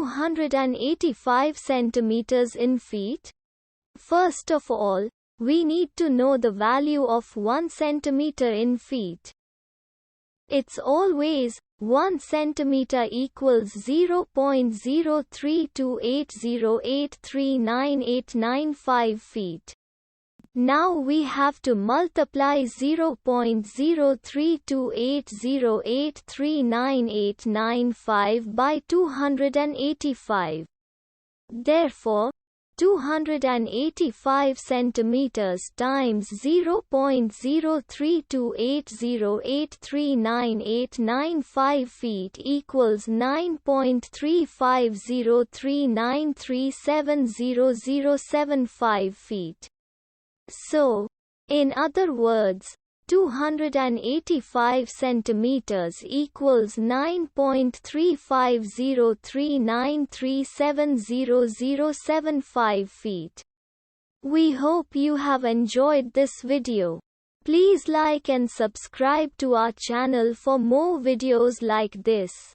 285 centimeters in feet? First of all, we need to know the value of 1 centimeter in feet. It's always 1 centimeter equals 0.03280839895 feet. Now we have to multiply 0.03280839895 by 285. Therefore, 285 centimeters times 0.03280839895 feet equals 9.350393700075 feet. So, in other words, 285 centimeters equals 9.350393700075 feet. We hope you have enjoyed this video. Please like and subscribe to our channel for more videos like this.